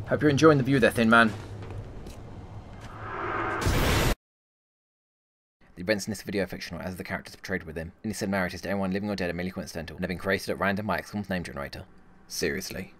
Hope you're enjoying the view there, Thin Man. The events in this video are fictional, as the characters portrayed within. Any similarities to anyone living or dead are merely coincidental and have been created at random by XCOM's name generator. Seriously.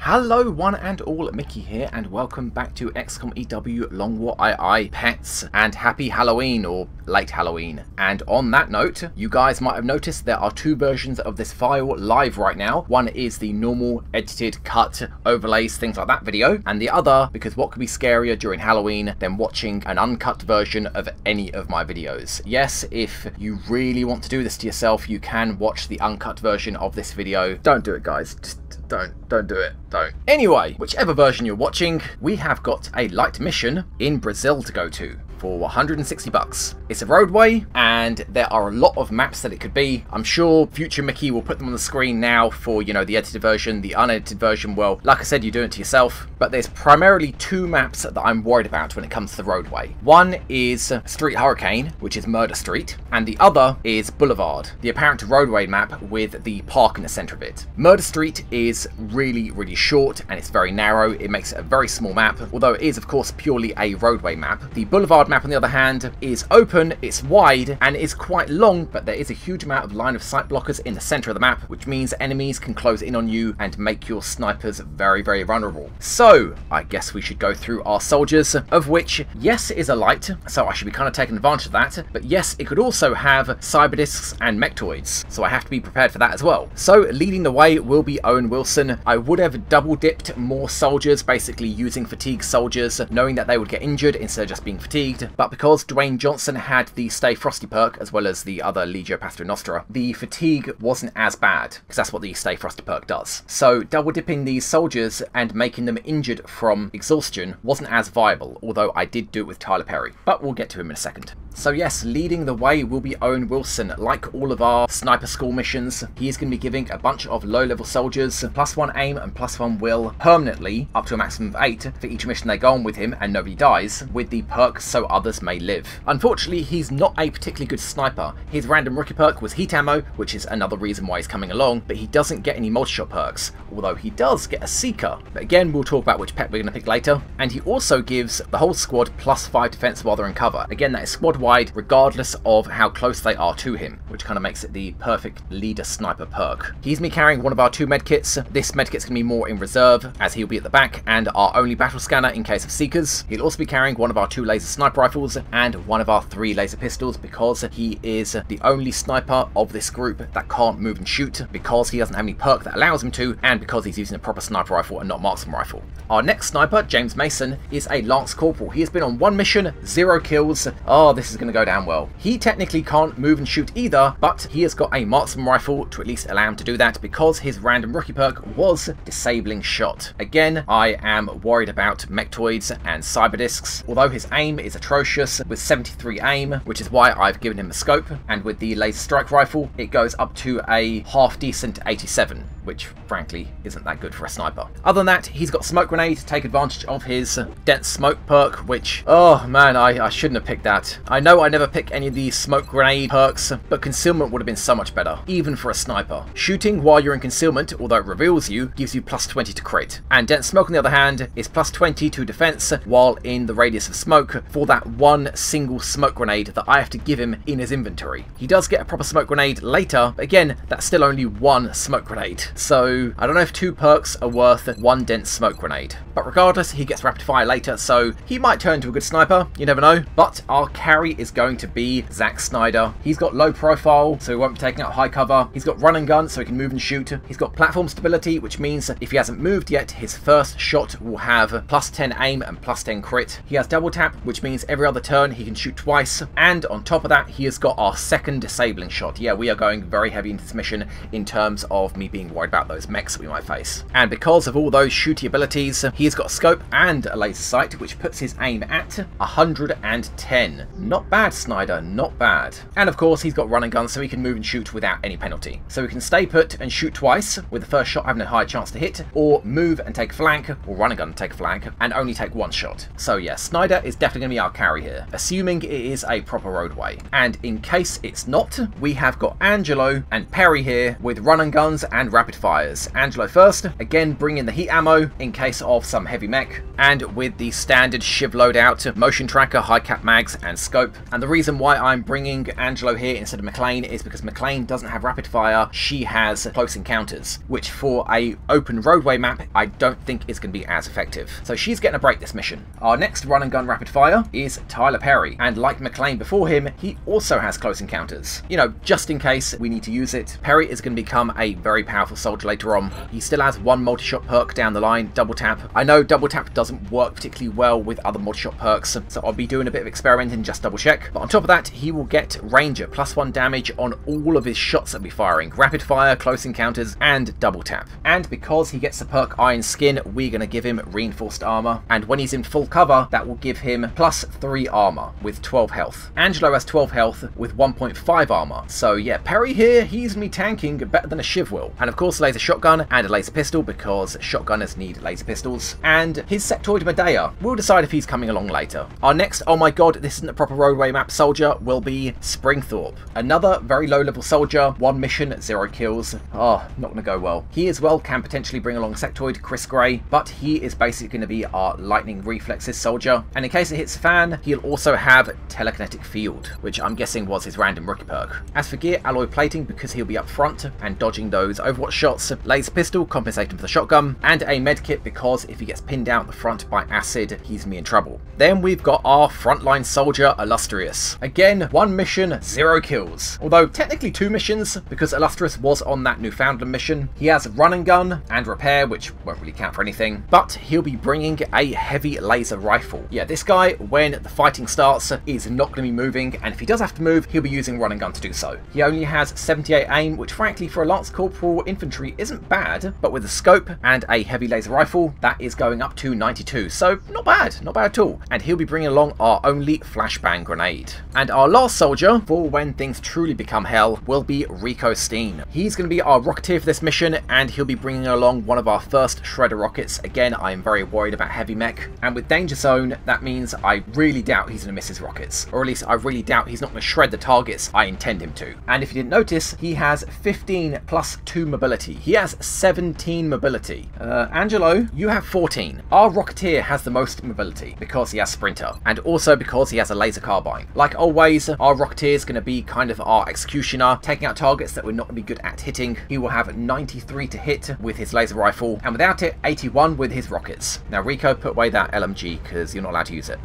Hello one and all, Mickey here, and welcome back to XCOM EW Long War II Pets, and happy Halloween, or late Halloween. And on that note, you guys might have noticed there are two versions of this file live right now. One is the normal, edited, cut, overlays, things like that video, and the other, because what could be scarier during Halloween than watching an uncut version of any of my videos. Yes, if you really want to do this to yourself, you can watch the uncut version of this video. Don't do it, guys. Just don't do it. Don't. Anyway, whichever version you're watching, we have got a light mission in Brazil to go to for 160 bucks. It's a roadway, and there are a lot of maps that it could be. I'm sure future Mickey will put them on the screen now for, you know, the edited version, the unedited version. Well, like I said, you do it to yourself. But there's primarily two maps that I'm worried about when it comes to the roadway. One is Street Hurricane, which is Murder Street, and the other is Boulevard, the apparent roadway map with the park in the center of it. Murder Street is really short, and it's very narrow. It makes it a very small map, although it is of course purely a roadway map. The Boulevard map on the other hand is open, it's wide, and is quite long, but there is a huge amount of line of sight blockers in the center of the map, which means enemies can close in on you and make your snipers very vulnerable. So I guess we should go through our soldiers, of which yes is a light, so I should be kind of taking advantage of that, but yes, it could also have cyber discs and mechtoids, so I have to be prepared for that as well. So leading the way will be Owen Wilson. I would have double dipped more soldiers, basically using fatigue soldiers, knowing that they would get injured instead of just being fatigued, but because Dwayne Johnson had the Stay Frosty perk as well as the other Legio Pastra Nostra, the fatigue wasn't as bad, because that's what the Stay Frosty perk does. So double dipping these soldiers and making them injured from exhaustion wasn't as viable, although I did do it with Tyler Perry, but we'll get to him in a second. So yes, leading the way will be Owen Wilson. Like all of our sniper school missions, he is going to be giving a bunch of low-level soldiers +1 aim and +1 will permanently, up to a maximum of 8 for each mission they go on with him and nobody dies, with the perk So Others May Live. Unfortunately, he's not a particularly good sniper. His random rookie perk was heat ammo, which is another reason why he's coming along, but he doesn't get any multi-shot perks, although he does get a Seeker. But again, we'll talk about which pet we're going to pick later. And he also gives the whole squad +5 defense while they're in cover. Again, that is squad-wide, regardless of how close they are to him, which kind of makes it the perfect leader sniper perk. He's me carrying one of our 2 medkits. This medkit's going to be more in reserve, as he'll be at the back, and our only battle scanner in case of Seekers. He'll also be carrying one of our 2 laser sniper rifles and one of our 3 laser pistols, because he is the only sniper of this group that can't move and shoot, because he doesn't have any perk that allows him to, and because he's using a proper sniper rifle and not marksman rifle. Our next sniper, James Mason, is a Lance Corporal. He has been on 1 mission, 0 kills. Oh, this is going to go down well. He technically can't move and shoot either, but he has got a marksman rifle to at least allow him to do that, because his random rookie perk was Disabling Shot. Again, I am worried about mechtoids and cyber discs, although his aim is atrocious with 73 aim, which is why I've given him a scope, and with the laser strike rifle it goes up to a half decent 87, which frankly isn't that good for a sniper. Other than that, he's got smoke grenade to take advantage of his dense smoke perk, which, oh man, I shouldn't have picked that. I know I never pick any of these smoke grenade perks, but concealment would have been so much better, even for a sniper. Shooting while you're in concealment, although it reveals you, gives you +20 to crit, and dense smoke on the other hand is +20 to defense while in the radius of smoke for that one single smoke grenade that I have to give him in his inventory. He does get a proper smoke grenade later, but again, that's still only 1 smoke grenade. So I don't know if 2 perks are worth 1 dense smoke grenade. But regardless, he gets rapid fire later, so he might turn into a good sniper, you never know. But our carry is going to be Zack Snyder. He's got low profile, so he won't be taking out high cover. He's got run and gun, so he can move and shoot. He's got platform stability, which means if he hasn't moved yet, his first shot will have +10 aim and +10 crit. He has double tap, which means every other turn he can shoot twice. And on top of that, he has got our second Disabling Shot. Yeah, we are going very heavy into this mission in terms of me being worried about those mechs that we might face. And because of all those shooty abilities, he has got a scope and a laser sight, which puts his aim at 110. Not bad, Snyder, not bad. And of course, he's got run and gun, so he can move and shoot without any penalty. So he can stay put and shoot twice, with the first shot having a high chance to hit, or move and take a flank, or run and gun and take a flank, and only take 1 shot. So yeah, Snyder is definitely going to be our carry here, assuming it is a proper roadway. And in case it's not, we have got Angelo and Perry here with run and guns and rapid fires. Angelo first, again bringing the heat ammo in case of some heavy mech, and with the standard Shiv loadout, motion tracker, high cap mags and scope. And the reason why I'm bringing Angelo here instead of McLean is because McLean doesn't have rapid fire, she has close encounters, which for a open roadway map I don't think is going to be as effective. So she's getting a break this mission. Our next run and gun rapid fire is Tyler Perry, and like McLean before him, he also has close encounters. You know, just in case we need to use it. Perry is going to become a very powerful soldier later on. He still has one multi-shot perk down the line, double tap. I know double tap doesn't work particularly well with other multi-shot perks, so I'll be doing a bit of experimenting, just double check. But on top of that, he will get Ranger, +1 damage on all of his shots that we're firing. Rapid fire, close encounters, and double tap. And because he gets the perk Iron Skin, we're going to give him reinforced armor. And when he's in full cover, that will give him +3 armor with 12 health. Angelo has 12 health with 1.5 armor. So yeah, Perry here, he's me tanking better than a Shiv will. And of course, laser shotgun and a laser pistol, because shotgunners need laser pistols. And his sectoid Medea, we'll decide if he's coming along later. Our next, oh my god, this isn't a proper roadway map soldier, will be Springthorpe. Another very low level soldier, 1 mission, 0 kills. Oh, not gonna go well. He as well can potentially bring along sectoid Chris Gray, but he is basically going to be our lightning reflexes soldier. And in case it hits a fan, he'll also have telekinetic field, which I'm guessing was his random rookie perk. As for gear, alloy plating, because he'll be up front and dodging those Overwatch shots, laser pistol compensating for the shotgun, and a medkit because if he gets pinned out the front by acid, he's me in trouble. Then we've got our frontline soldier Illustrious. Again, 1 mission, 0 kills. Although technically 2 missions, because Illustrious was on that Newfoundland mission. He has run and gun and repair, which won't really count for anything, but he'll be bringing a heavy laser rifle. Yeah, this guy, when the fighting starts, is not going to be moving, and if he does have to move, he'll be using run and gun to do so. He only has 78 aim, which frankly for a Lance Corporal infantry isn't bad, but with a scope and a heavy laser rifle, that is going up to 92, so not bad at all. And he'll be bringing along our only flashbang grenade. And our last soldier, for when things truly become hell, will be Rico Steen. He's going to be our rocketeer for this mission, and he'll be bringing along one of our first shredder rockets. Again, I'm very worried about heavy mech, and with danger zone, that means I really doubt he's going to miss his rockets, or at least I really doubt he's not going to shred the targets I intend him to. And if you didn't notice, he has 15 + 2 mobility. He has 17 mobility. Angelo, you have 14. Our rocketeer has the most mobility because he has sprinter, and also because he has a laser carbine. Like always, our rocketeer is going to be kind of our executioner, taking out targets that we're not going to be good at hitting. He will have 93 to hit with his laser rifle, and without it, 81 with his rockets. Now Rico, put away that LMG because you're not allowed to use it.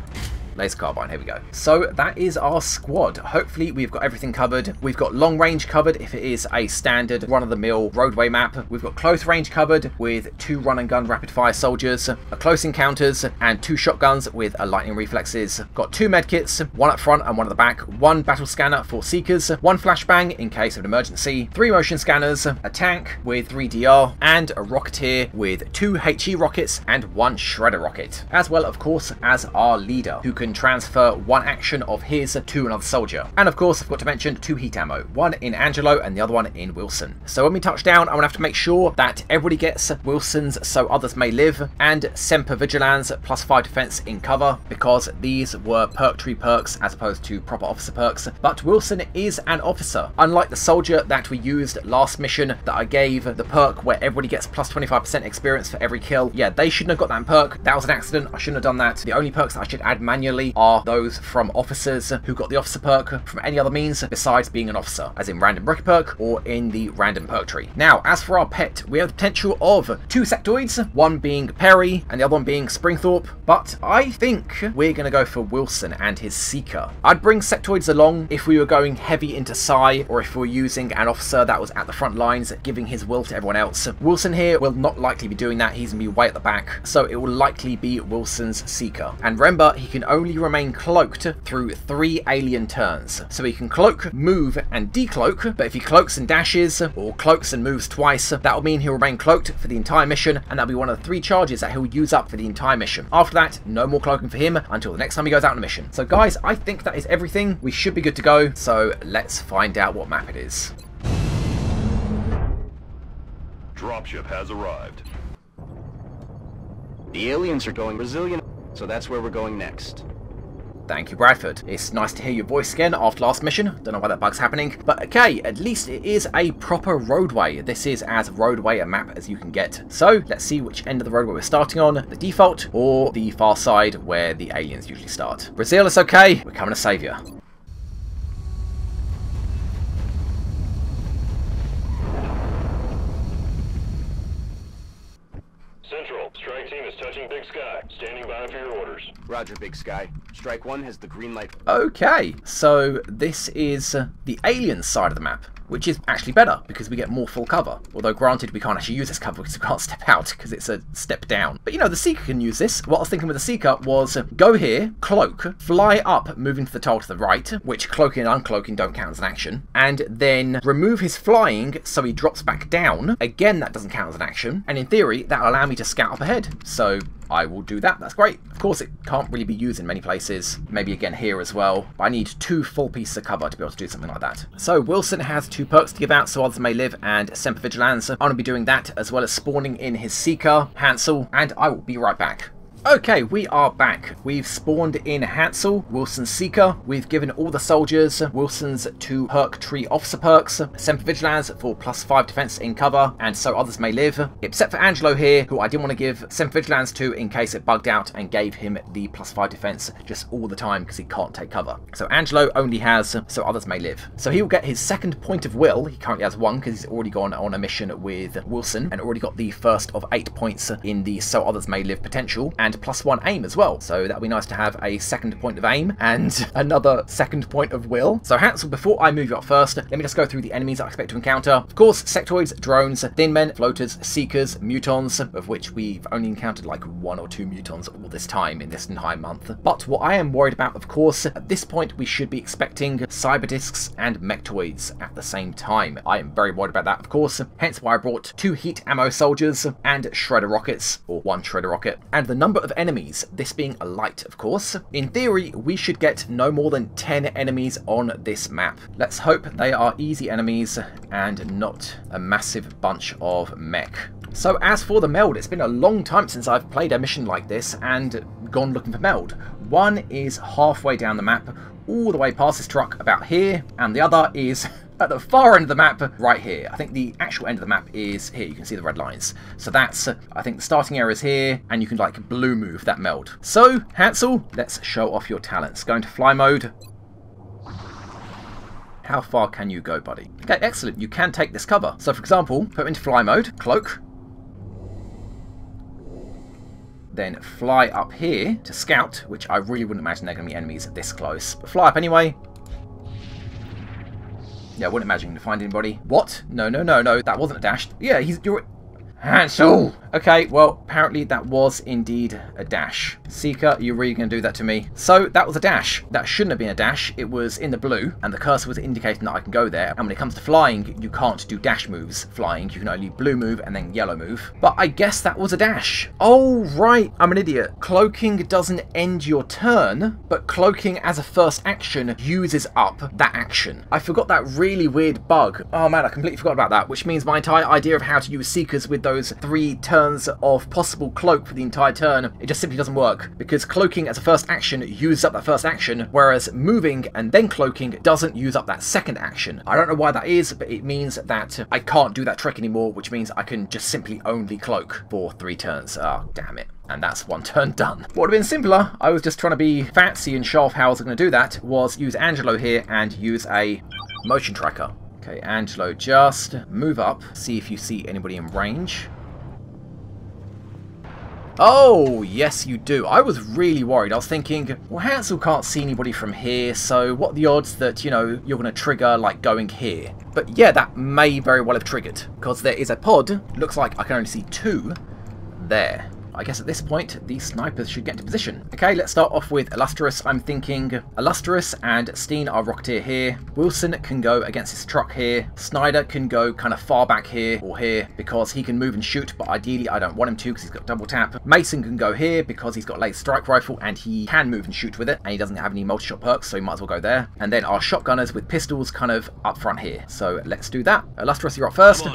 Laser carbine, here we go. So that is our squad. Hopefully we've got everything covered. We've got long range covered if it is a standard run-of-the-mill roadway map. We've got close range covered with 2 run and gun rapid fire soldiers, a close encounters, and 2 shotguns with a lightning reflexes. Got 2 medkits, 1 up front and 1 at the back, 1 battle scanner for seekers, 1 flashbang in case of an emergency, 3 motion scanners, a tank with 3 DR, and a rocketeer with 2 HE rockets and 1 shredder rocket, as well of course as our leader, who can transfer 1 action of his to another soldier. And of course I've got to mention 2 heat ammo, 1 in Angelo and the other one in Wilson. So when we touch down, I'm going to have to make sure that everybody gets Wilson's so others may live, and Semper Vigilans +5 defense in cover, because these were perk tree perks as opposed to proper officer perks. But Wilson is an officer, unlike the soldier that we used last mission that I gave the perk where everybody gets +25% experience for every kill. Yeah, they shouldn't have got that perk. That was an accident. I shouldn't have done that. The only perks that I should add manually are those from officers who got the officer perk from any other means besides being an officer, as in random rookie perk or in the random perk tree. Now, as for our pet, we have the potential of 2 sectoids, one being Perry and the other one being Springthorpe, but I think we're going to go for Wilson and his Seeker. I'd bring sectoids along if we were going heavy into Psy, or if we were using an officer that was at the front lines giving his will to everyone else. Wilson here will not likely be doing that. He's going to be way at the back, so it will likely be Wilson's Seeker. And remember, he can only remain cloaked through 3 alien turns. So he can cloak, move, and decloak, but if he cloaks and dashes, or cloaks and moves twice, that will mean he'll remain cloaked for the entire mission, and that'll be one of the 3 charges that he'll use up for the entire mission. After that, no more cloaking for him until the next time he goes out on a mission. So guys, I think that is everything. We should be good to go, so let's find out what map it is. Dropship has arrived. The aliens are going Brazilian, so that's where we're going next. Thank you, Bradford. It's nice to hear your voice again after last mission. Don't know why that bug's happening. But okay, at least it is a proper roadway. This is as roadway a map as you can get. So let's see which end of the roadway we're starting on. The default or the far side where the aliens usually start. Brazil, it's okay. We're coming to save you. Central, strike team is touching Big Sky. Standing by for your orders. Roger, Big Sky. Strike 1 has the green light. Okay, so this is the alien side of the map, which is actually better because we get more full cover. Although granted, we can't actually use this cover because we can't step out because it's a step down. But you know, the Seeker can use this. What I was thinking with the Seeker was go here, cloak, fly up, moving to the tile to the right, which cloaking and uncloaking don't count as an action, and then remove his flying so he drops back down. Again, that doesn't count as an action, and in theory, that'll allow me to scout up ahead. So I will do that. That's great. Of course, it can't really be used in many places. Maybe again here as well. But I need 2 full pieces of cover to be able to do something like that. So Wilson has 2 perks to give out, So Others May Live and Semper Vigilance. I'm going to be doing that as well as spawning in his Seeker, Hansel, and I will be right back. Okay, we are back. We've spawned in Hansel, Wilson's Seeker. We've given all the soldiers Wilson's 2 perk tree officer perks, Semper Vigilance for +5 defense in cover, and So Others May Live. Except for Angelo here, who I didn't want to give Semper Vigilance to in case it bugged out, and gave him the +5 defense just all the time because he can't take cover. So Angelo only has So Others May Live. So he will get his 2nd point of will. He currently has 1 because he's already gone on a mission with Wilson and already got the first of 8 points in the So Others May Live potential, and +1 aim as well, so that'll be nice to have a 2nd point of aim and another 2nd point of will. So Hansel, before I move you up first, let me just go through the enemies I expect to encounter. Of course, sectoids, drones, thin men, floaters, seekers, mutons, of which we've only encountered like 1 or 2 mutons all this time in this entire month. But what I am worried about, of course, at this point we should be expecting cyber discs and mechtoids at the same time. I am very worried about that, of course, hence why I brought 2 heat ammo soldiers and shredder rockets, or 1 shredder rocket, and the number of enemies, this being a light, of course. In theory, we should get no more than 10 enemies on this map. Let's hope they are easy enemies and not a massive bunch of mech. So as for the meld, it's been a long time since I've played a mission like this and gone looking for meld. One is halfway down the map, all the way past this truck about here, and the other is at the far end of the map right here. I think the actual end of the map is here. You can see the red lines. So that's, I think the starting area is here, and you can like blue move that meld. So Hansel, let's show off your talents. Go into fly mode. How far can you go, buddy? Okay, excellent. You can take this cover. So for example, put into fly mode, cloak, then fly up here to scout, which I really wouldn't imagine they're going to be enemies this close, but fly up anyway. Yeah, I wouldn't imagine you to find anybody. What? No, that wasn't a dash. Yeah, you're Hansel! Okay, well, apparently that was indeed a dash. Seeker, you're really going to do that to me? So, that was a dash. That shouldn't have been a dash. It was in the blue, and the cursor was indicating that I can go there. And when it comes to flying, you can't do dash moves flying. You can only blue move and then yellow move. But I guess that was a dash. Oh, right. I'm an idiot. Cloaking doesn't end your turn, but cloaking as a first action uses up that action. I forgot that really weird bug. Oh, man, I completely forgot about that, which means my entire idea of how to use Seekers with those 3 turns of possible cloak for the entire turn, it just simply doesn't work, because cloaking as a first action uses up that first action, whereas moving and then cloaking doesn't use up that 2nd action. I don't know why that is, but it means that I can't do that trick anymore, which means I can just simply only cloak for 3 turns. Oh, damn it. And that's 1 turn done. What would have been simpler, I was just trying to be fancy and show off how I was going to do that, was use Angelo here and use a motion tracker. Okay, Angelo, just move up, see if you see anybody in range. Oh, yes you do. I was really worried. I was thinking, well, Hansel can't see anybody from here, so what are the odds that, you know, you're going to trigger, like, going here? But yeah, that may very well have triggered, because there is a pod. Looks like I can only see 2 there. I guess at this point, these snipers should get into position. Okay, let's start off with Illustrious. I'm thinking Illustrious and Steen are Rocketeer here. Wilson can go against his truck here. Snyder can go kind of far back here or here because he can move and shoot, but ideally I don't want him to because he's got double tap. Mason can go here because he's got laser strike rifle and he can move and shoot with it, and he doesn't have any multi-shot perks, so he might as well go there. And then our shotgunners with pistols kind of up front here. So let's do that. Illustrious, you're up first.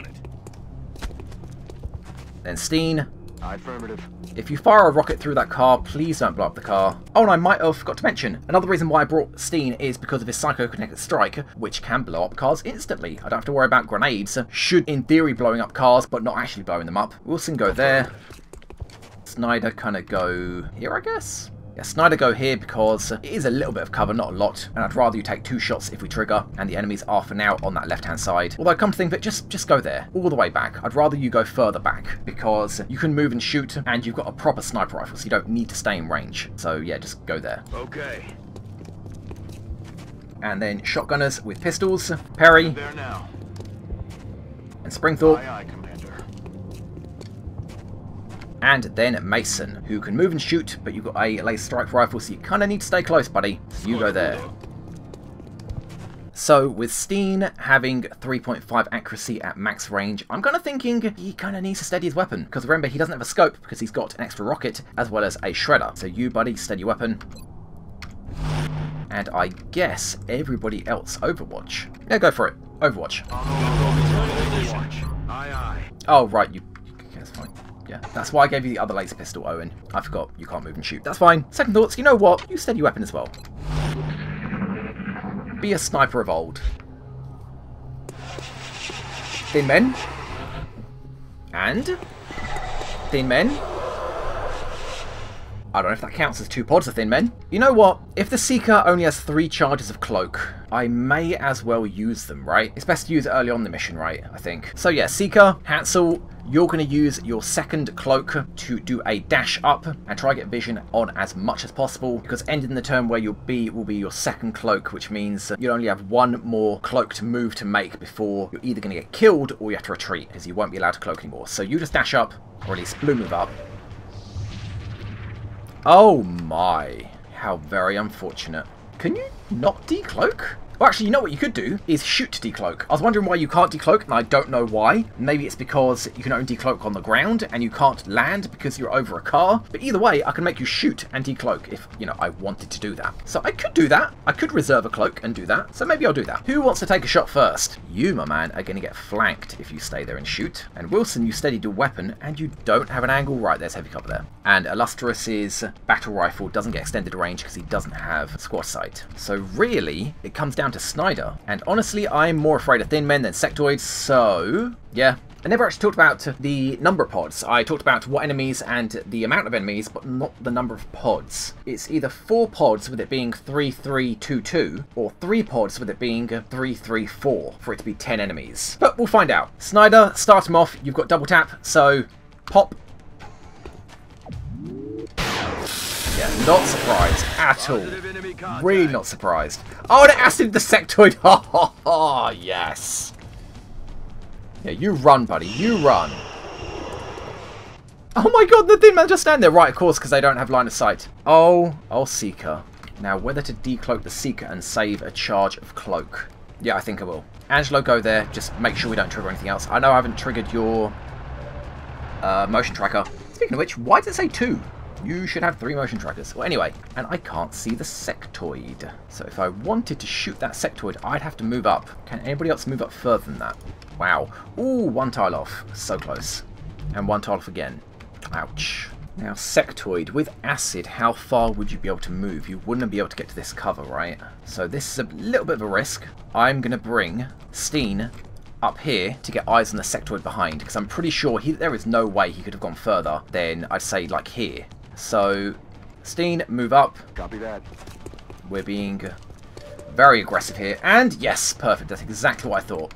Then Steen. Affirmative. If you fire a rocket through that car, please don't blow up the car. Oh, and I might have forgot to mention, another reason why I brought Steen is because of his psychokinetic strike, which can blow up cars instantly. I don't have to worry about grenades, should in theory blowing up cars, but not actually blowing them up. Wilson go there. Snyder kind of go here, I guess? Yeah, Snyder go here because it is a little bit of cover, not a lot, and I'd rather you take 2 shots if we trigger, and the enemies are for now on that left-hand side. Although, come to think of it, just go there, all the way back. I'd rather you go further back, because you can move and shoot, and you've got a proper sniper rifle, so you don't need to stay in range. So yeah, just go there. Okay. And then shotgunners with pistols, Perry, There now. and Springthorpe. Aye, aye, Commander. And then Mason, who can move and shoot, but you've got a laser strike rifle, so you kind of need to stay close, buddy. So you go there. So, with Steen having 3.5 accuracy at max range, I'm kind of thinking he kind of needs to steady his weapon. Because remember, he doesn't have a scope, because he's got an extra rocket, as well as a shredder. So you, buddy, steady your weapon. And I guess everybody else Overwatch. Yeah, go for it. Overwatch. Aye, aye. Oh, right, you... Okay, that's fine. Yeah, that's why I gave you the other laser pistol, Owen. I forgot, you can't move and shoot. That's fine. Second thoughts, you know what? You steady your weapon as well. Be a sniper of old. Thin men. And? Thin men. I don't know if that counts as 2 pods of thin men. You know what? If the Seeker only has 3 charges of cloak, I may as well use them, right? It's best to use it early on in the mission, right? I think. So yeah, Seeker, Hansel, you're going to use your second cloak to do a dash up and try to get vision on as much as possible, because ending the turn where you'll be will be your second cloak, which means you only have 1 more cloaked move to make before you're either going to get killed or you have to retreat, because you won't be allowed to cloak anymore. So you just dash up, or at least blue move up. Oh my, how very unfortunate. Can you not decloak? Well, actually, you know what you could do is shoot to decloak. I was wondering why you can't decloak, and I don't know why. Maybe it's because you can only decloak on the ground, and you can't land because you're over a car. But either way, I can make you shoot and decloak if, you know, I wanted to do that. So I could do that. I could reserve a cloak and do that. So maybe I'll do that. Who wants to take a shot first? You, my man, are going to get flanked if you stay there and shoot. And Wilson, you steadied your weapon, and you don't have an angle. Right, there's heavy cover there. And Illustrious's battle rifle doesn't get extended range because he doesn't have squad sight. So really, it comes down to Snyder. And honestly, I'm more afraid of thin men than sectoids, so yeah. I never actually talked about the number of pods. I talked about what enemies and the amount of enemies, but not the number of pods. It's either 4 pods with it being 3-3-2-2, or 3 pods with it being 3-3-4 for it to be 10 enemies. But we'll find out. Snyder, start him off. You've got double tap, so pop. Yeah, not surprised at all. Really not surprised. Oh, and it acid the sectoid. Ha ha ha, yes. Yeah, you run, buddy. You run. Oh my god, the thin man just stand there. Right, of course, because they don't have line of sight. Oh, Seeker. Now, whether to decloak the Seeker and save a charge of cloak. Yeah, I think I will. Angelo, go there. Just make sure we don't trigger anything else. I know I haven't triggered your motion tracker. Speaking of which, why does it say 2? You should have 3 motion trackers. Well, anyway, and I can't see the sectoid. So if I wanted to shoot that sectoid, I'd have to move up. Can anybody else move up further than that? Wow. Ooh, 1 tile off. So close. And 1 tile off again. Ouch. Now, sectoid, with acid, how far would you be able to move? You wouldn't be able to get to this cover, right? So this is a little bit of a risk. I'm going to bring Steen up here to get eyes on the sectoid behind, because I'm pretty sure there is no way he could have gone further than, I'd say, like here. So, Steen, move up. Copy that. We're being very aggressive here. And yes, perfect. That's exactly what I thought.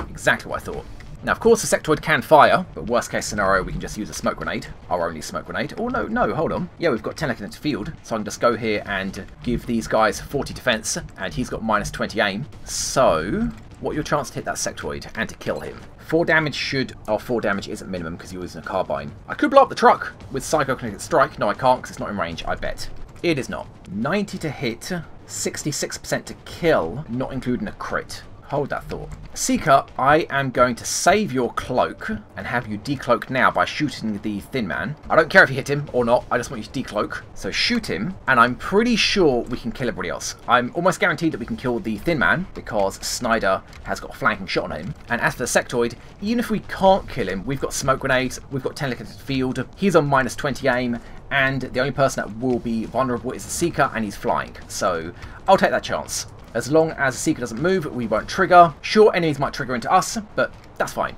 Exactly what I thought. Now, of course, the sectoid can fire, but worst case scenario, we can just use a smoke grenade. Our only smoke grenade. Oh, no, hold on. Yeah, we've got 10 kinetic field, so I can just go here and give these guys 40 defense, and he's got minus 20 aim. So, what are your chances to hit that sectoid and to kill him? 4 damage should... Oh, 4 damage isn't minimum because you're using a carbine. I could blow up the truck with Psychokinetic Strike. No, I can't because it's not in range, I bet. It is not. 90 to hit, 66% to kill, not including a crit. Hold that thought. Seeker, I am going to save your cloak and have you decloak now by shooting the Thin Man. I don't care if you hit him or not, I just want you to decloak. So shoot him, and I'm pretty sure we can kill everybody else. I'm almost guaranteed that we can kill the Thin Man because Snyder has got a flanking shot on him. And as for the sectoid, even if we can't kill him, we've got smoke grenades, we've got telekinetic field, he's on -20 aim, and the only person that will be vulnerable is the Seeker, and he's flying. So I'll take that chance. As long as the Seeker doesn't move, we won't trigger. Sure, enemies might trigger into us, but that's fine.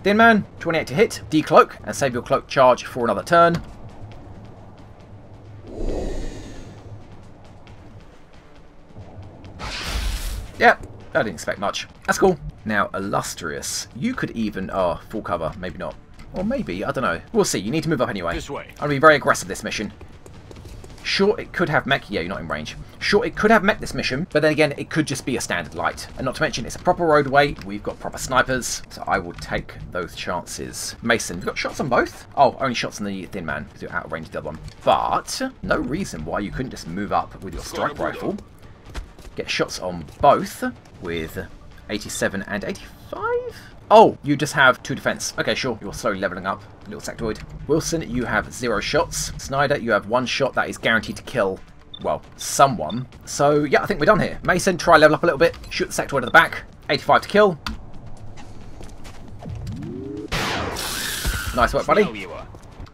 Thin Man, 28 to hit, decloak, and save your cloak charge for another turn. Yep, I didn't expect much. That's cool. Now, Illustrious, you could even... Oh, full cover, maybe not. Or maybe, I don't know. We'll see, you need to move up anyway. This way. I'm going to be very aggressive this mission. Sure, it could have mech. Yeah, you're not in range. Sure, it could have mech this mission, but then again, it could just be a standard light. And not to mention, it's a proper roadway. We've got proper snipers, so I will take those chances. Mason, you've got shots on both? Oh, only shots on the Thin Man, because you're out of range of the other one. But no reason why you couldn't just move up with your strike rifle. Get shots on both with 87 and 85? Oh, you just have 2 defense. Okay, sure. You're slowly leveling up, little sectoid. Wilson, you have 0 shots. Snyder, you have 1 shot that is guaranteed to kill, well, someone. So, yeah, I think we're done here. Mason, try level up a little bit. Shoot the sectoid at the back. 85 to kill. Nice work, buddy.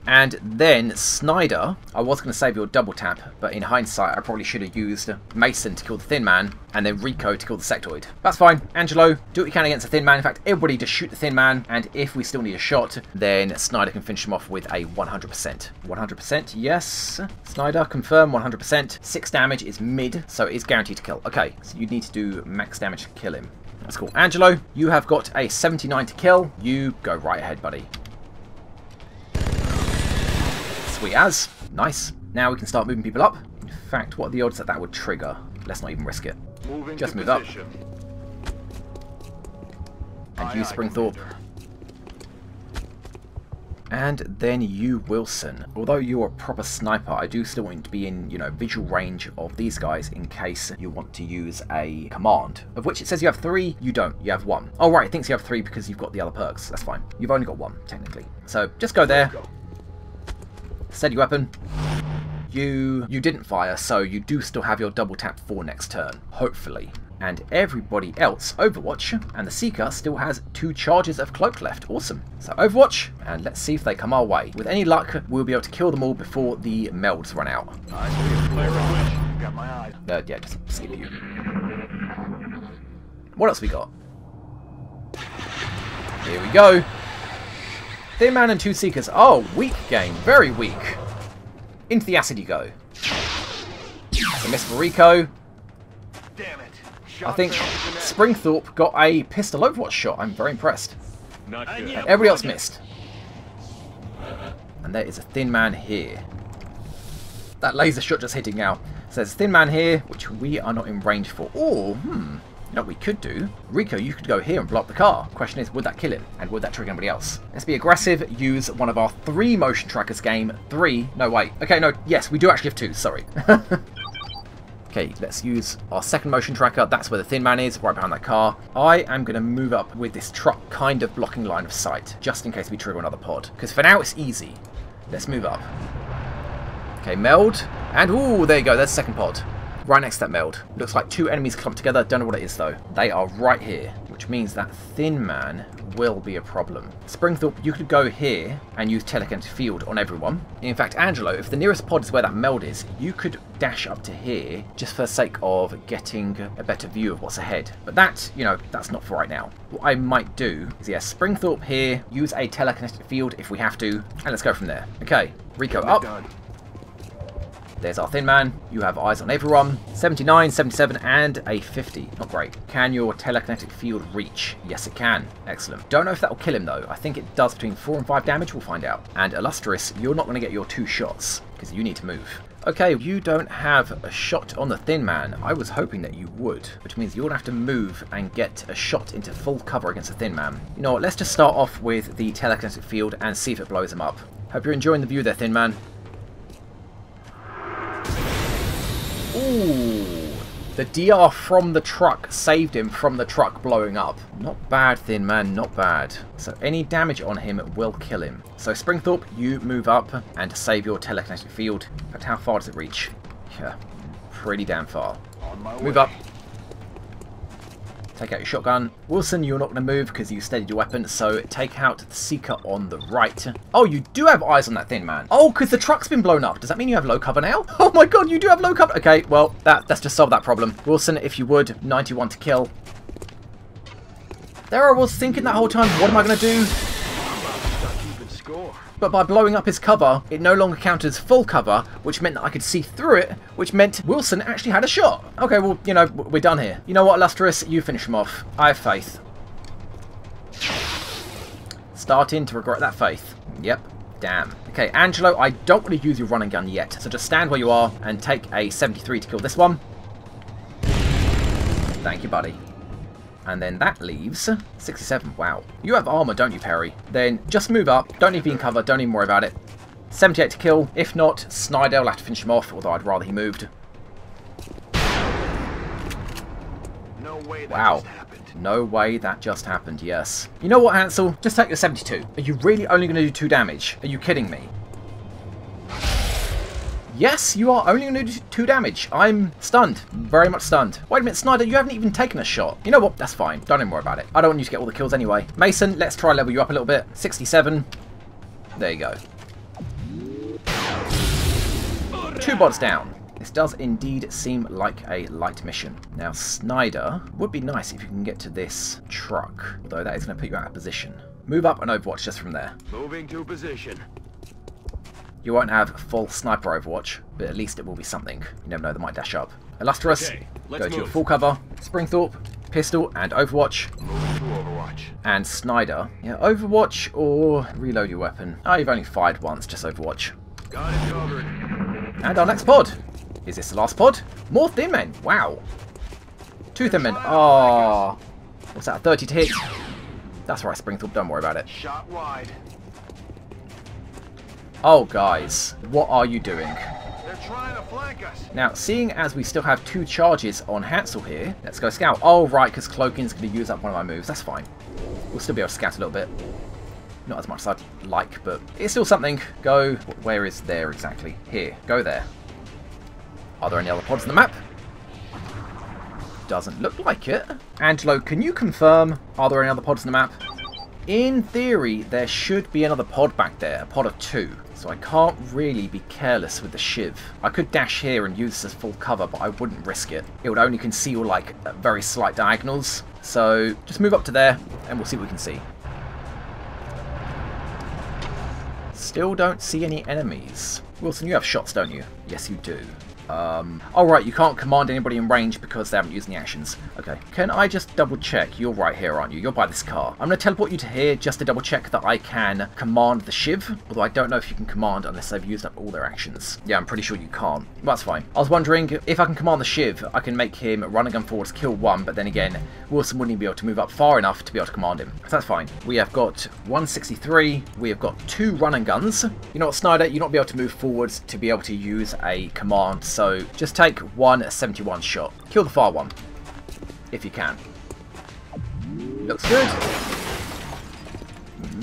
And then Snyder, I was going to save your double tap, but in hindsight I probably should have used Mason to kill the Thin Man, and then Rico to kill the sectoid. That's fine. Angelo, do what you can against the Thin Man. In fact, everybody just shoot the Thin Man, and if we still need a shot, then Snyder can finish him off with a 100%. 100%, yes. Snyder, confirm, 100%. 6 damage is mid, so it is guaranteed to kill. Okay, so you need to do max damage to kill him. That's cool. Angelo, you have got a 79 to kill. You go right ahead, buddy. Sweet as. Nice. Now we can start moving people up. In fact, what are the odds that that would trigger? Let's not even risk it. Just move up. And you, Springthorpe. And then you, Wilson. Although you're a proper sniper, I do still want you to be in, you know, visual range of these guys in case you want to use a command. Of which it says you have 3, you don't. You have 1. Oh, right, it thinks you have 3 because you've got the other perks. That's fine. You've only got 1, technically. So, just go there. Steady weapon. You didn't fire, so you do still have your double tap for next turn, hopefully. And everybody else, Overwatch and the Seeker, still has 2 charges of cloak left. Awesome. So Overwatch, and let's see if they come our way. With any luck, we'll be able to kill them all before the melds run out. Yeah, just skip you. What else we got? Here we go. Thin Man and 2 Seekers. Oh, weak game. Very weak. Into the acid you go. That's a miss for Rico. Damn it. I think Springthorpe got a pistol Overwatch shot. I'm very impressed. Not good. And everybody else missed. And there is a Thin Man here. That laser shot just hitting now. So there's a Thin Man here, which we are not in range for. Or, you know what we could do? Rico, you could go here and block the car. Question is, would that kill him? And would that trigger anybody else? Let's be aggressive. Use one of our 3 motion trackers game. 3. No, wait. Okay, no. Yes, we do actually have 2. Sorry. Okay, let's use our second motion tracker. That's where the Thin Man is, right behind that car. I am going to move up with this truck kind of blocking line of sight, just in case we trigger another pod. Because for now, it's easy. Let's move up. Okay, meld. And, ooh, there you go. There's the second pod. Right next to that meld. Looks like 2 enemies clumped together. Don't know what it is, though. They are right here, which means that Thin Man will be a problem. Springthorpe, you could go here and use telekinetic field on everyone. In fact, Angelo, if the nearest pod is where that meld is, you could dash up to here just for the sake of getting a better view of what's ahead. But that, you know, that's not for right now. What I might do is, yeah, Springthorpe here, use a telekinetic field if we have to, and let's go from there. Okay, Rico up. There's our Thin Man. You have eyes on everyone. 79, 77, and a 50. Not great. Can your telekinetic field reach? Yes, it can. Excellent. Don't know if that will kill him, though. I think it does between 4 and 5 damage. We'll find out. And Illustrious, you're not going to get your 2 shots, because you need to move. Okay, you don't have a shot on the Thin Man. I was hoping that you would, which means you're going to have to move and get a shot into full cover against the Thin Man. You know what, let's just start off with the telekinetic field and see if it blows him up. Hope you're enjoying the view there, Thin Man. Ooh, The DR from the truck saved him from the truck blowing up. Not bad, Thin Man, not bad. So any damage on him will kill him. So Springthorpe, you move up and save your telekinetic field. But how far does it reach? Yeah, pretty damn far. Move up. Take out your shotgun. Wilson, you're not going to move because you steadied your weapon, so take out the Seeker on the right. Oh, you do have eyes on that Thin Man. Oh, because the truck's been blown up. Does that mean you have low cover now? Oh my god, you do have low cover. Okay, well, that's just solved that problem. Wilson, if you would, 91 to kill. There I was thinking that whole time, what am I going to do? But by blowing up his cover, it no longer counted as full cover, which meant that I could see through it, which meant Wilson actually had a shot. Okay, well, you know, we're done here. You know what, Illustrious? You finish him off. I have faith. Starting to regret that faith. Yep. Damn. Okay, Angelo, I don't want to use your running gun yet, so just stand where you are and take a 73 to kill this one. Thank you, buddy. And then that leaves 67. Wow. You have armor, don't you, Perry? Then just move up. Don't need to be in cover. Don't even worry about it. 78 to kill. If not, Snyder will have to finish him off, although I'd rather he moved. No way that wow. just happened. No way that just happened, yes. You know what, Hansel? Just take your 72. Are you really only going to do 2 damage? Are you kidding me? Yes, you are only going to do 2 damage. I'm stunned. Very much stunned. Wait a minute, Snyder, you haven't even taken a shot. You know what? That's fine. Don't even worry about it. I don't want you to get all the kills anyway. Mason, let's try level you up a little bit. 67. There you go. 2 bots down. This does indeed seem like a light mission. Now, Snyder, would be nice if you can get to this truck. Although that is going to put you out of position. Move up and overwatch just from there. Moving to position. You won't have full sniper overwatch, but at least it will be something. You never know, they might dash up. Illustrious, Okay, go to your full cover. Springthorpe, pistol and overwatch. Moving to overwatch. And Snyder, yeah, overwatch or reload your weapon. Oh, you've only fired once, just overwatch. Got it covered. And our next pod. Is this the last pod? More Thin Men, wow. 2 Thin Men, oh. What's that, 30 to hit? That's right, Springthorpe, don't worry about it. Shot wide. Oh, guys, what are you doing? They're trying to flank us. Now, seeing as we still have 2 charges on Hansel here, let's go scout. Oh, right, because Cloaking's going to use up one of my moves. That's fine. We'll still be able to scout a little bit. Not as much as I'd like, but it's still something. Go. Where is there exactly? Here. Go there. Are there any other pods on the map? Doesn't look like it. Angelo, can you confirm? Are there any other pods on the map? In theory, there should be another pod back there, a pod of 2. So I can't really be careless with the Shiv. I could dash here and use this as full cover, but I wouldn't risk it. It would only conceal, like, very slight diagonals. So just move up to there, and we'll see what we can see. Still don't see any enemies. Wilson, you have shots, don't you? Yes, you do. Oh right, you can't command anybody in range because they haven't used any actions. Okay, can I just double check? You're right here, aren't you? You're by this car. I'm going to teleport you to here just to double check that I can command the Shiv, although I don't know if you can command unless they've used up all their actions. Yeah, I'm pretty sure you can't. Well, that's fine. I was wondering if I can command the Shiv, I can make him run a gun forwards, kill 1, but then again, Wilson wouldn't even be able to move up far enough to be able to command him. So that's fine. We have got 163. We have got 2 running guns. You know what, Snyder? You're not be able to move forwards to be able to use a command, so just take 171 shot. Kill the far one, if you can. Looks good.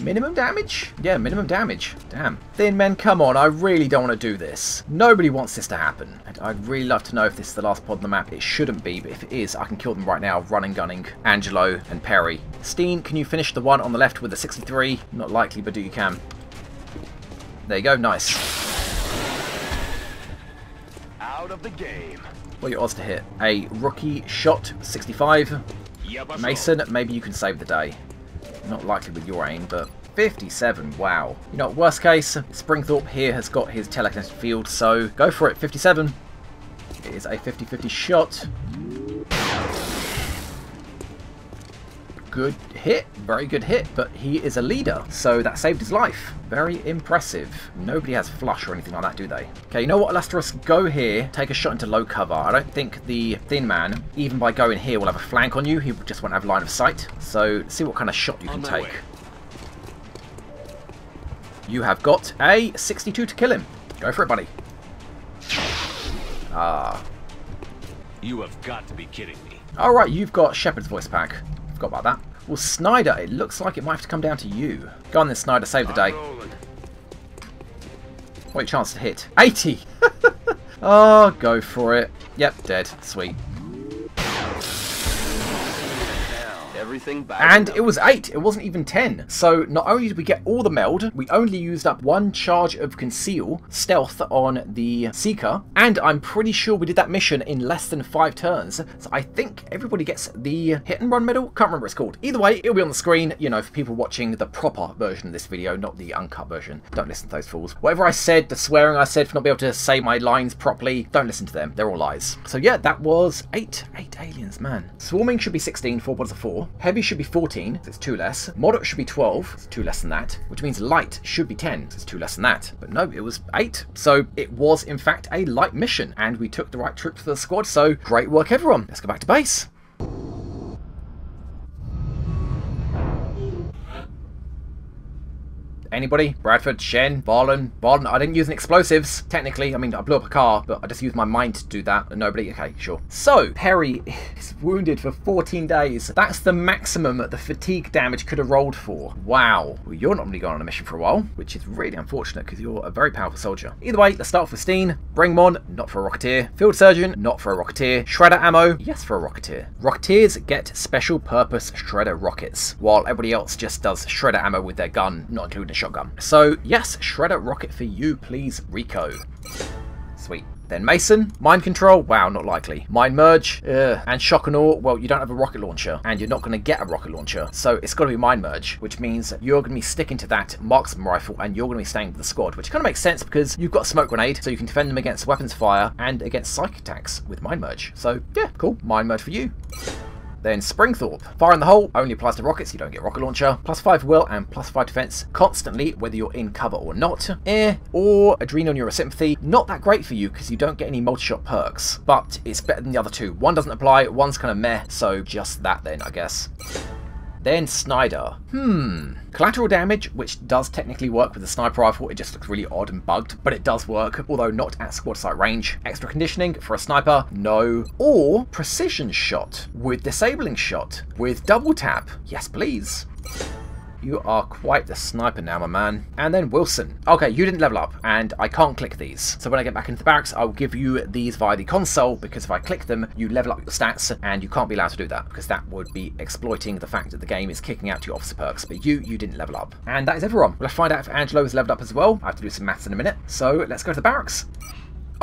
Minimum damage? Yeah, minimum damage. Damn. Thin Men, come on, I really don't want to do this. Nobody wants this to happen. And I'd really love to know if this is the last pod on the map. It shouldn't be, but if it is, I can kill them right now, running gunning Angelo and Perry. Steen, can you finish the one on the left with the 63? Not likely, but do you can. There you go, nice. Out of the game. What are your odds to hit? A rookie shot, 65. Mason, maybe you can save the day. Not likely with your aim, but 57, wow. You know, worst case, Springthorpe here has got his telekinetic field, so go for it, 57. It is a 50-50 shot. Good hit, very good hit, but he is a leader, so that saved his life. Very impressive. Nobody has flush or anything like that, do they? Okay, you know what, Illustrious? Go here, take a shot into low cover. I don't think the Thin Man, even by going here, will have a flank on you. He just won't have line of sight. So, see what kind of shot you can take. You have got a 62 to kill him. Go for it, buddy. Ah. You have got to be kidding me. Alright, you've got Shepard's voice pack. Forgot about that. Well, Snyder, it looks like it might have to come down to you. Go on then, Snyder, save the day. What are your chances to hit? 80! Oh, go for it. Yep, dead. Sweet. Everything back. And it was 8, it wasn't even 10. So not only did we get all the meld, we only used up 1 charge of conceal, stealth on the Seeker, and I'm pretty sure we did that mission in less than 5 turns. So I think everybody gets the hit and run medal. Can't remember what it's called. Either way, it'll be on the screen, you know, for people watching the proper version of this video, not the uncut version. Don't listen to those fools. Whatever I said, the swearing I said for not being able to say my lines properly, don't listen to them. They're all lies. So yeah, that was 8 aliens, man. Swarming should be 16, 4 bodies of 4. Heavy should be 14, so it's 2 less. Moderate should be 12, it's 2 less than that. Which means light should be 10, so it's 2 less than that. But no, it was 8. So it was, in fact, a light mission. And we took the right troops for the squad, so great work, everyone. Let's go back to base. Anybody? Bradford, Shen, Varlin, I didn't use any explosives, technically. I mean, I blew up a car, but I just used my mind to do that. Nobody? Okay, sure. So, Perry is wounded for 14 days. That's the maximum the fatigue damage could have rolled for. Wow. Well, you're not really going on a mission for a while, which is really unfortunate because you're a very powerful soldier. Either way, let's start off with Steen. Bring on, not for a Rocketeer. Field Surgeon, not for a Rocketeer. Shredder ammo, yes for a Rocketeer. Rocketeers get special purpose Shredder rockets, while everybody else just does Shredder ammo with their gun, not including a shotgun. So yes, Shredder rocket for you, please, Rico. Sweet. Then Mason, Mind Control, wow, not likely. Mind Merge, and Shock and Awe, well, you don't have a rocket launcher, and you're not going to get a rocket launcher, so it's got to be Mind Merge, which means you're going to be sticking to that marksman rifle, and you're going to be staying with the squad, which kind of makes sense because you've got Smoke Grenade, so you can defend them against weapons fire and against psychic attacks with Mind Merge. So yeah, cool, Mind Merge for you. Then Springthorpe. Fire in the hole only applies to rockets, you don't get rocket launcher. +5 will and +5 defense constantly, whether you're in cover or not. Air or Adrenal Neurosympathy, not that great for you because you don't get any multi-shot perks, but it's better than the other 2. One doesn't apply, one's kind of meh, so just that then, I guess. Then Snyder. Collateral damage, which does technically work with the sniper rifle, it just looks really odd and bugged, but it does work, although not at squad sight range. Extra conditioning for a sniper, no. Or precision shot with disabling shot with double tap, yes please. You are quite the sniper now, my man. And then Wilson. Okay, you didn't level up, and I can't click these. So when I get back into the barracks, I will give you these via the console, because if I click them, you level up your stats, and you can't be allowed to do that, because that would be exploiting the fact that the game is kicking out your officer perks. But you didn't level up. And that is everyone. We'll find out if Angelo is leveled up as well. I have to do some maths in a minute. So let's go to the barracks.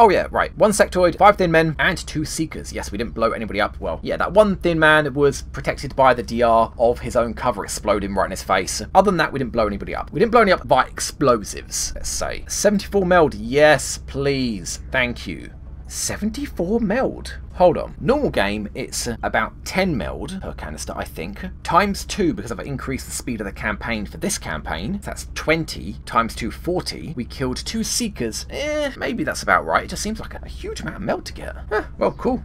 Oh yeah, right. 1 sectoid, 5 thin men, and 2 seekers. Yes, we didn't blow anybody up. Well, yeah, that 1 thin man was protected by the DR of his own cover exploding right in his face. Other than that, we didn't blow anybody up. We didn't blow anybody up by explosives, let's say. 74 meld, yes, please. Thank you. 74 meld. Hold on. Normal game, it's about 10 meld per canister, I think. Times 2, because I've increased the speed of the campaign for this campaign. So that's 20. Times 2, 40. We killed 2 seekers. Maybe that's about right. It just seems like a huge amount of meld to get. Well, cool.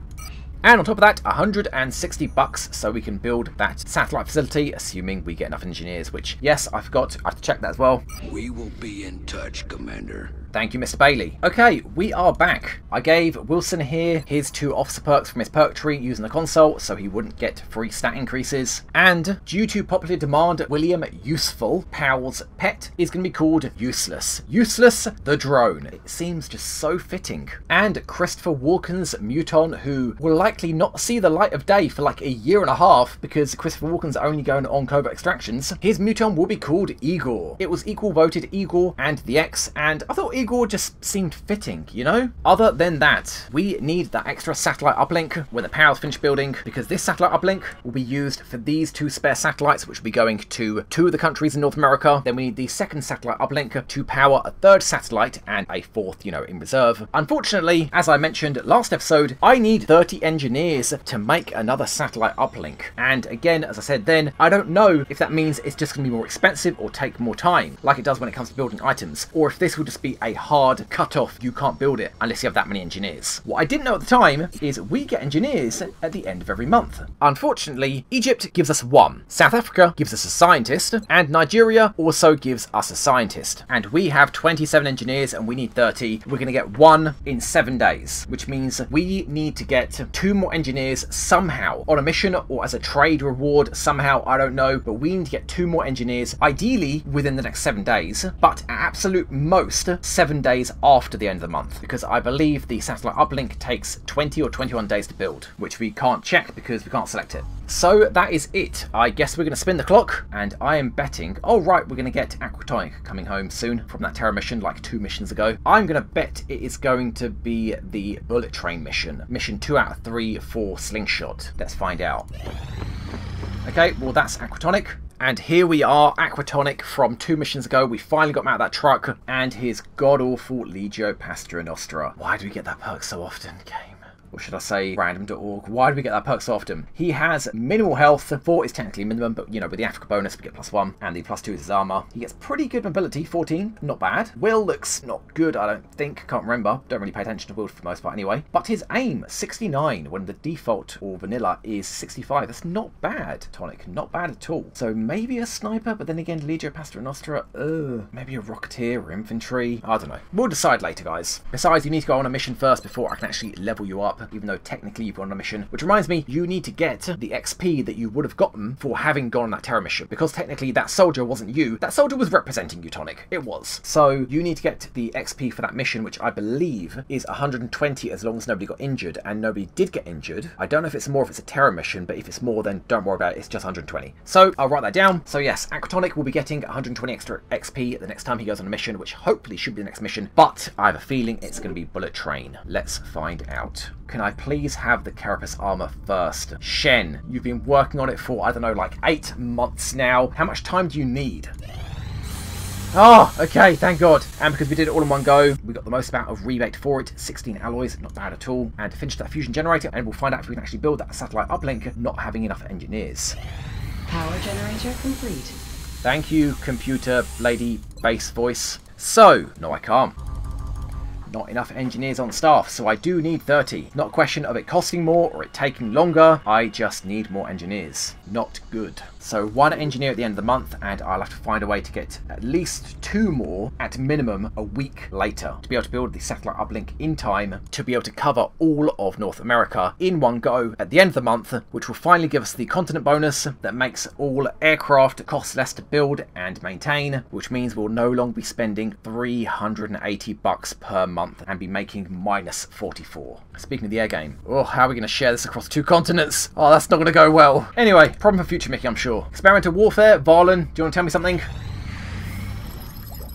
And on top of that, 160 bucks so we can build that satellite facility, assuming we get enough engineers, which, yes, I forgot. I have to check that as well. We will be in touch, Commander. Thank you, Mr. Bailey. Okay, we are back. I gave Wilson here his 2 officer perks from his perk tree using the console, so he wouldn't get free stat increases. And due to popular demand, William Useful, Powell's pet, is going to be called Useless. Useless the Drone. It seems just so fitting. And Christopher Walken's Muton, who will likely not see the light of day for like a year and a half, because Christopher Walken's only going on covert extractions, his Muton will be called Igor. It was equal voted Igor and the X, and I thought Igor just seemed fitting, you know? Other than that, we need that extra satellite uplink when the power's finished building, because this satellite uplink will be used for these 2 spare satellites, which will be going to 2 of the countries in North America. Then we need the second satellite uplink to power a 3rd satellite and a 4th, you know, in reserve. Unfortunately, as I mentioned last episode, I need 30 engineers to make another satellite uplink. And again, as I said then, I don't know if that means it's just going to be more expensive or take more time, like it does when it comes to building items, or if this will just be a a hard cut-off. You can't build it unless you have that many engineers. What I didn't know at the time is we get engineers at the end of every month. Unfortunately, Egypt gives us 1, South Africa gives us a scientist, and Nigeria also gives us a scientist. And we have 27 engineers and we need 30. We're going to get 1 in 7 days, which means we need to get 2 more engineers somehow on a mission or as a trade reward somehow, I don't know, but we need to get 2 more engineers, ideally within the next 7 days, but at absolute most 7 days after the end of the month, because I believe the satellite uplink takes 20 or 21 days to build, which we can't check because we can't select it. So that is it. I guess we're going to spin the clock, and I am betting, oh right, we're going to get Aquatonic coming home soon from that Terra mission like 2 missions ago. I'm going to bet it is going to be the bullet train mission. Mission 2 out of 3 for Slingshot. Let's find out. Okay, well that's Aquatonic. And here we are, Aquatonic from 2 missions ago. We finally got him out of that truck, and his god-awful Legio Pastra Nostra. Why do we get that perk so often, game? Or should I say random.org? Why do we get that perk so often? He has minimal health. 4 is technically minimum, but you know, with the Africa bonus we get +1, and the +2 is his armor. He gets pretty good mobility, 14, not bad. Will looks not good, I don't think, can't remember. Don't really pay attention to Will for the most part anyway. But his aim, 69, when the default or vanilla is 65. That's not bad, Tonic, not bad at all. So maybe a sniper, but then again, Legio Pastra Nostra, maybe a rocketeer or infantry, I don't know. We'll decide later, guys. Besides, you need to go on a mission first before I can actually level you up, even though technically you've gone on a mission. Which reminds me, you need to get the XP that you would have gotten for having gone on that Terra mission, because technically that soldier wasn't you. That soldier was representing you, Tonic. It was. So you need to get the XP for that mission, which I believe is 120 as long as nobody got injured, and nobody did get injured. I don't know if it's more if it's a Terra mission, but if it's more, then don't worry about it. It's just 120. So I'll write that down. So yes, Aquatonic will be getting 120 extra XP the next time he goes on a mission, which hopefully should be the next mission, but I have a feeling it's going to be Bullet Train. Let's find out. Can I please have the Carapace armor first? Shen, you've been working on it for, I don't know, like 8 months now. How much time do you need? Oh, okay, thank God. And because we did it all in one go, we got the most amount of rebate for it, 16 alloys, not bad at all. And to finish that fusion generator, and we'll find out if we can actually build that satellite uplink, not having enough engineers. Power generator complete. Thank you, computer lady bass voice. So, no I can't. Not enough engineers on staff, so I do need 30. Not a question of it costing more or it taking longer, I just need more engineers. Not good. So 1 engineer at the end of the month, and I'll have to find a way to get at least 2 more at minimum a week later to be able to build the satellite uplink in time to be able to cover all of North America in one go at the end of the month, which will finally give us the continent bonus that makes all aircraft cost less to build and maintain, which means we'll no longer be spending $380 per month and be making -44. Speaking of the air game, oh, how are we going to share this across 2 continents? Oh, that's not going to go well. Anyway, problem for future Mickey, I'm sure. Experimental warfare, Varlin, do you want to tell me something?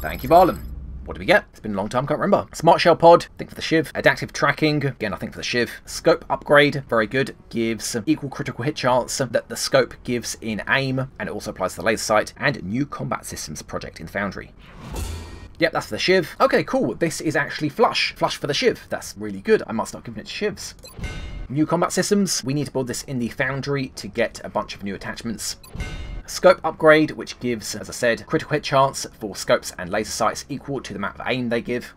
Thank you, Varlin. What do we get? It's been a long time, can't remember. Smart Shell Pod, think for the Shiv. Adaptive Tracking, again, I think for the Shiv. Scope Upgrade, very good. Gives equal critical hit chance that the scope gives in aim, and it also applies to the laser sight. And New Combat Systems project in Foundry. Yep, that's for the Shiv. Okay, cool. This is actually flush. Flush for the Shiv. That's really good. I must not give it to Shivs. New combat systems. We need to build this in the Foundry to get a bunch of new attachments. Scope upgrade, which gives, as I said, critical hit chance for scopes and laser sights equal to the amount of aim they give.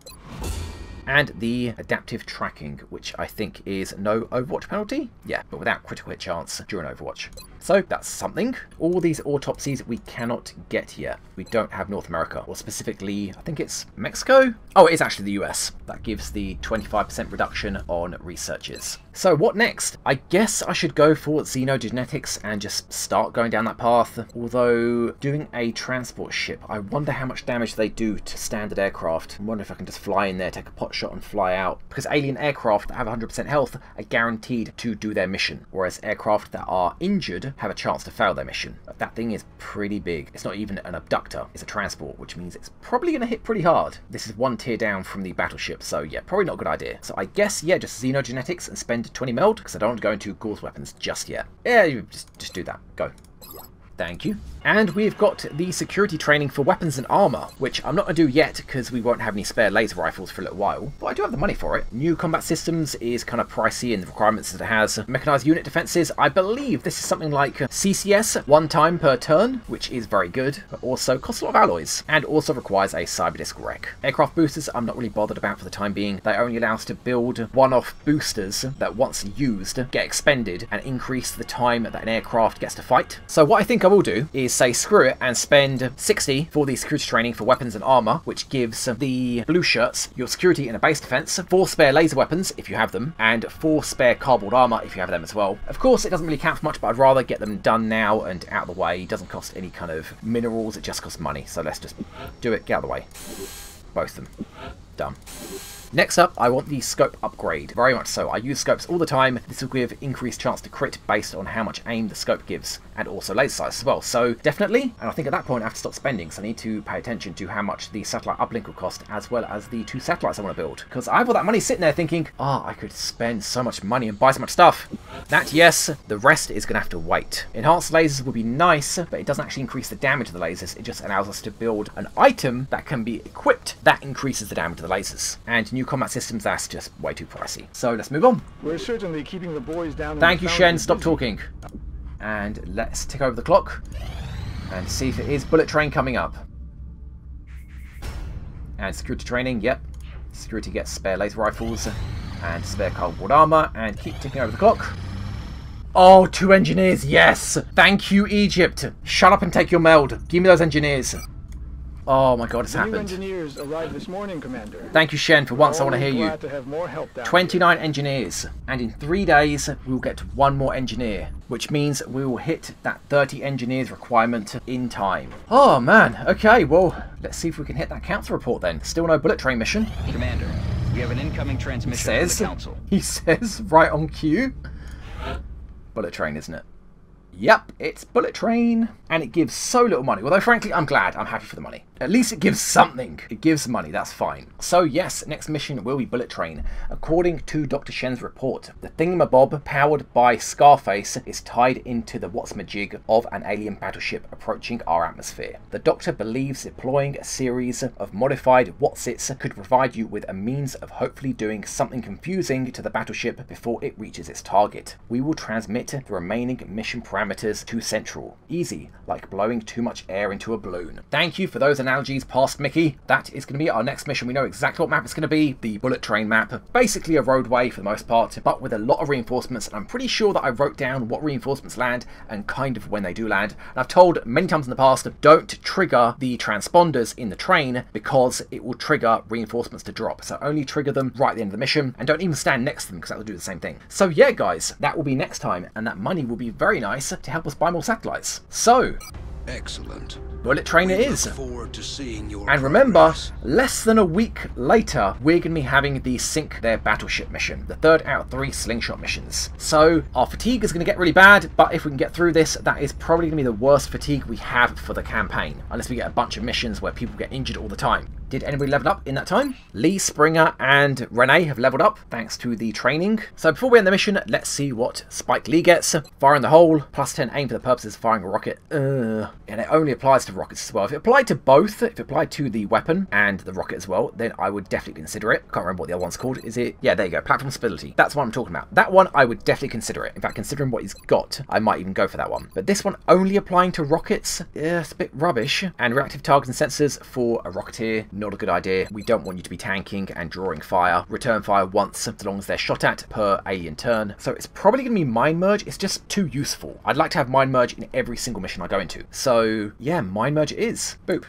And the adaptive tracking, which I think is no Overwatch penalty. Yeah, but without critical hit chance during Overwatch. So that's something. All these autopsies we cannot get here. We don't have North America, or specifically, I think it's Mexico? Oh, it is actually the US. That gives the 25% reduction on researches. So what next? I guess I should go for xenogenetics and just start going down that path. Although, doing a transport ship, I wonder how much damage they do to standard aircraft. I wonder if I can just fly in there, take a pot shot and fly out. Because alien aircraft that have 100% health are guaranteed to do their mission. Whereas aircraft that are injured have a chance to fail their mission. That thing is pretty big. It's not even an abductor, it's a transport, which means it's probably going to hit pretty hard. This is 1 tier down from the battleship, so yeah, probably not a good idea. So I guess, yeah, just xenogenetics and spend 20 meld, because I don't want to go into Gauss weapons just yet. Yeah, you just do that. Go. Thank you. And we've got the security training for weapons and armor, which I'm not going to do yet because we won't have any spare laser rifles for a little while, but I do have the money for it. New combat systems is kind of pricey in the requirements that it has. Mechanized unit defenses, I believe this is something like CCS 1 time per turn, which is very good, but also costs a lot of alloys, and also requires a cyberdisk wreck. Aircraft boosters, I'm not really bothered about for the time being. They only allow us to build one-off boosters that once used get expended and increase the time that an aircraft gets to fight. So what I think I will do is say screw it and spend 60 for the security training for weapons and armor, which gives the blue shirts your security and a base defense, 4 spare laser weapons if you have them, and 4 spare cardboard armor if you have them as well. Of course, it doesn't really count for much, but I'd rather get them done now and out of the way. It doesn't cost any kind of minerals, it just costs money. So let's just do it, get out of the way. Both of them. Done. Next up, I want the scope upgrade. Very much so. I use scopes all the time. This will give increased chance to crit based on how much aim the scope gives, and also laser size as well. So definitely, and I think at that point I have to stop spending, so I need to pay attention to how much the satellite uplink will cost, as well as the 2 satellites I want to build. Because I have all that money sitting there thinking, I could spend so much money and buy so much stuff. That, yes, the rest is going to have to wait. Enhanced lasers would be nice, but it doesn't actually increase the damage of the lasers. It just allows us to build an item that can be equipped that increases the damage of the lasers. And new combat systems, that's just way too pricey. So let's move on. We're certainly keeping the boys down. Thank you, Shen. Stop talking. And let's tick over the clock and see if it is bullet train coming up. And security training, yep. Security gets spare laser rifles and spare cardboard armor, and keep ticking over the clock. Oh, 2 engineers, yes! Thank you, Egypt. Shut up and take your meld. Give me those engineers. Oh my god, it's happened. New engineers arrived this morning, Commander. Thank you, Shen, for once I want to hear you. Glad to have more help down 29 engineers, and in 3 days we will get 1 more engineer, which means we will hit that 30 engineers requirement in time. Oh man, okay, well, let's see if we can hit that council report then. Still no bullet train mission. Commander, we have an incoming transmission from the council. He says, right on cue. Bullet train, isn't it? Yep, it's bullet train, and it gives so little money. Although, frankly, I'm glad. I'm happy for the money. At least it gives something. It gives money, that's fine. So, yes, next mission will be bullet train. According to Dr. Shen's report, the thingamabob powered by Scarface is tied into the whatsmajig of an alien battleship approaching our atmosphere. The Doctor believes deploying a series of modified whatsits could provide you with a means of hopefully doing something confusing to the battleship before it reaches its target. We will transmit the remaining mission parameters to Central. Easy, like blowing too much air into a balloon. Thank you for those analogies past Mickey. That is going to be our next mission. We know exactly what map it's going to be. The bullet train map. Basically a roadway for the most part, but with a lot of reinforcements. And I'm pretty sure that I wrote down what reinforcements land and kind of when they do land. And I've told many times in the past, don't trigger the transponders in the train because it will trigger reinforcements to drop. So only trigger them right at the end of the mission, and don't even stand next to them because that will do the same thing. So yeah, guys, that will be next time, and that money will be very nice to help us buy more satellites. So, excellent. Bullet train it is. Look forward to seeing your and remember, progress. less than a week later, we're going to be having the Sink Their Battleship mission, the 3rd out of 3 slingshot missions. So our fatigue is going to get really bad, but if we can get through this, that is probably going to be the worst fatigue we have for the campaign, unless we get a bunch of missions where people get injured all the time. Did anybody level up in that time? Lee, Springer, and Renee have leveled up thanks to the training. So before we end the mission, let's see what Spike Lee gets. Fire in the hole, plus 10 aim for the purposes of firing a rocket. And it only applies to rockets as well. If it applied to both, if it applied to the weapon and the rocket as well, then I would definitely consider it. Can't remember what the other one's called. Is it? Yeah, there you go. Platform stability. That's what I'm talking about. That one, I would definitely consider it. In fact, considering what he's got, I might even go for that one. But this one only applying to rockets, it's a bit rubbish. And reactive targeting sensors for a rocketeer, not a good idea. We don't want you to be tanking and drawing fire. Return fire once, as long as they're shot at per alien turn. So it's probably going to be Mind Merge. It's just too useful. I'd like to have Mind Merge in every single mission I go into. So yeah, Mind Merge it is. Boop.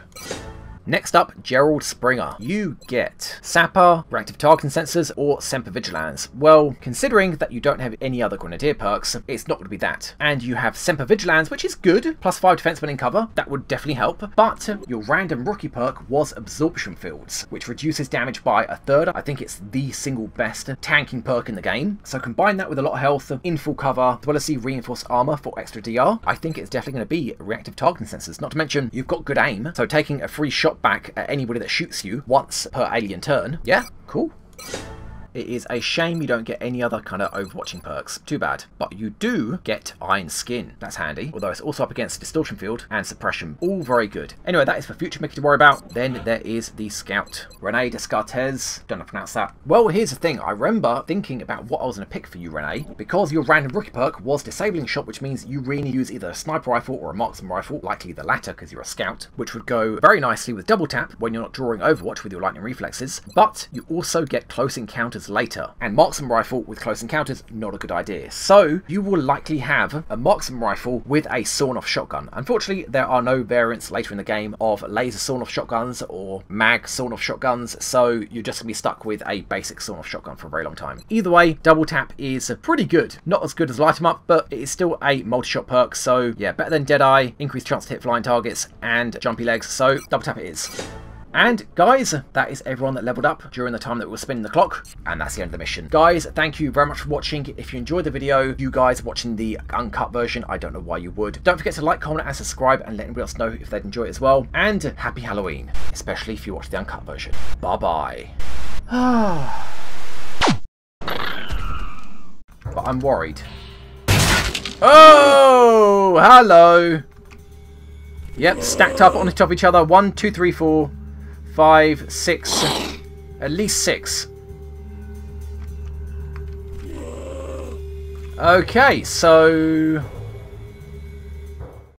Next up, Gerald Springer. You get Sapper, Reactive Targeting Sensors, or Semper Vigilance. Well, considering that you don't have any other Grenadier perks, it's not going to be that. And you have Semper Vigilance, which is good, plus 5 defense when in cover. That would definitely help. But your random rookie perk was Absorption Fields, which reduces damage by 1/3. I think it's the single best tanking perk in the game. So combine that with a lot of health, in full cover, as well as the reinforced armor for extra DR. I think it's definitely going to be Reactive Targeting Sensors. Not to mention, you've got good aim, so taking a free shot back at anybody that shoots you once per alien turn. Yeah, cool. It is a shame you don't get any other kind of overwatching perks. Too bad. But you do get Iron Skin. That's handy. Although it's also up against Distortion Field and Suppression. All very good. Anyway, that is for future Mickey to worry about. Then there is the Scout. Rene Descartes. Don't know how to pronounce that. Well, here's the thing. I remember thinking about what I was going to pick for you, Rene. Because your random rookie perk was Disabling Shot, which means you really use either a sniper rifle or a marksman rifle. Likely the latter because you're a Scout. Which would go very nicely with double tap when you're not drawing Overwatch with your lightning reflexes. But you also get close encounters later. And marksman rifle with close encounters, not a good idea. So you will likely have a marksman rifle with a sawn-off shotgun. Unfortunately, there are no variants later in the game of laser sawn-off shotguns or mag sawn-off shotguns, so you're just going to be stuck with a basic sawn-off shotgun for a very long time. Either way, double tap is pretty good. Not as good as light 'em up, but it is still a multi-shot perk, so yeah, better than Deadeye, increased chance to hit flying targets, and jumpy legs, so double tap it is. And guys, that is everyone that leveled up during the time that we were spinning the clock. And that's the end of the mission. Guys, thank you very much for watching. If you enjoyed the video, you guys watching the uncut version, I don't know why you would. Don't forget to like, comment and subscribe and let anybody else know if they'd enjoy it as well. And happy Halloween, especially if you watch the uncut version. Bye-bye. But I'm worried. Oh, hello. Yep, stacked up on the top of each other. 1, 2, 3, 4. 5, 6, at least 6. Okay, so